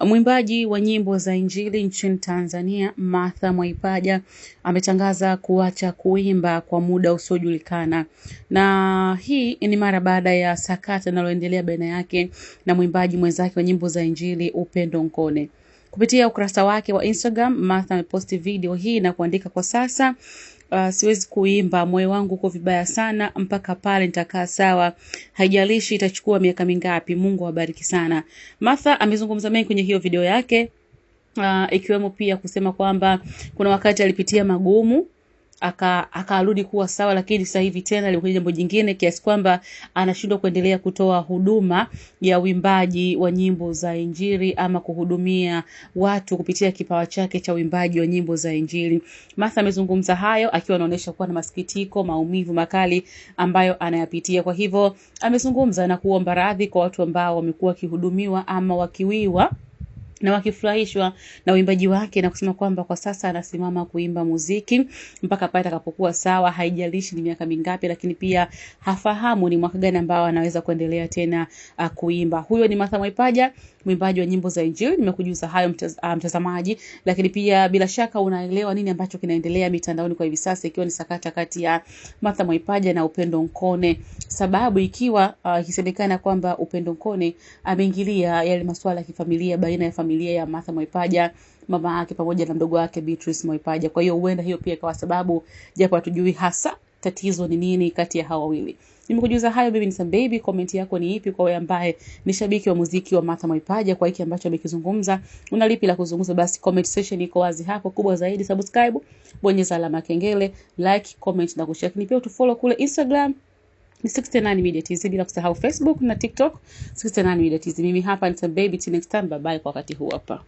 Mwimbaji wa nyimbo za Injili nchini Tanzania, Martha Mwaipaja, ametangaza kuacha kuimba kwa muda usiojulikana. Na hii ni mara baada ya sakata linaloendelea baina yake na mwimbaji mwenzake wa nyimbo za Injili Upendo Nkone. Kupitia ukurasa wake wa Instagram, Martha ameposti video hii na kuandika, kwa sasa siwezi kuimba, moyo wangu uko vibaya sana, mpaka pale nitakaa sawa, haijalishi itachukua miaka mingapi. Mungu awabariki sana. Martha amezungumza mengi kwenye hiyo video yake, ikiwemo pia kusema kwamba kuna wakati alipitia magumu, akarudi kuwa sawa, lakini sasa hivi tena alikuja jambo jingine kiasi kwamba anashindwa kuendelea kutoa huduma ya uimbaji wa nyimbo za Injili ama kuhudumia watu kupitia kipawa chake cha uimbaji wa nyimbo za Injili. Martha amezungumza hayo akiwa anaonyesha kuwa na masikitiko, maumivu makali ambayo anayapitia. Kwa hivyo amezungumza na kuomba radhi kwa watu ambao wamekuwa wakihudumiwa ama wakiwiwa na wakifurahishwa na uimbaji wake, na kusema kwamba kwa sasa anasimama kuimba muziki mpaka pale atakapokuwa sawa, haijalishi ni miaka mingapi, lakini pia hafahamu ni mwaka gani ambao anaweza kuendelea tena kuimba. Huyo ni Martha Mwaipaja, mwimbaji wa nyimbo za Injili. Nimekujuza hayo mtazamaji, lakini pia bila shaka unaelewa nini ambacho kinaendelea mitandaoni kwa hivi sasa, ikiwa ni sakata kati ya Martha Mwaipaja na Upendo Nkone. Sababu ikiwa ikisemekana kwamba Upendo Nkone ameingilia yale masuala ya kifamilia baina ya familia ya Martha Mwaipaja, mama yake pamoja na mdogo wake Beatrice Mwaipaja. Kwa hiyo huenda hiyo pia kwa sababu, japo hatujui hasa tatizo ni nini kati ya hawa wawili. Nimekujuza hayo, mimi ni Sam Baby. Comment yako ni ipi kwa wewe ambaye ni shabiki wa muziki wa Martha Mwaipaja, kwa hiki ambacho amekizungumza? Una lipi la kuzungumza? Basi comment section iko wazi hapo. Kubwa zaidi, subscribe, bonyeza alama ya kengele, like, comment na kushare. Ni pia utufollow kule Instagram ni 69 Media TZ, bila kusahau Facebook na TikTok 69 Media TZ. Mimi hapa ni Sam Baby. Till next time, bye bye kwa wakati huu hapa.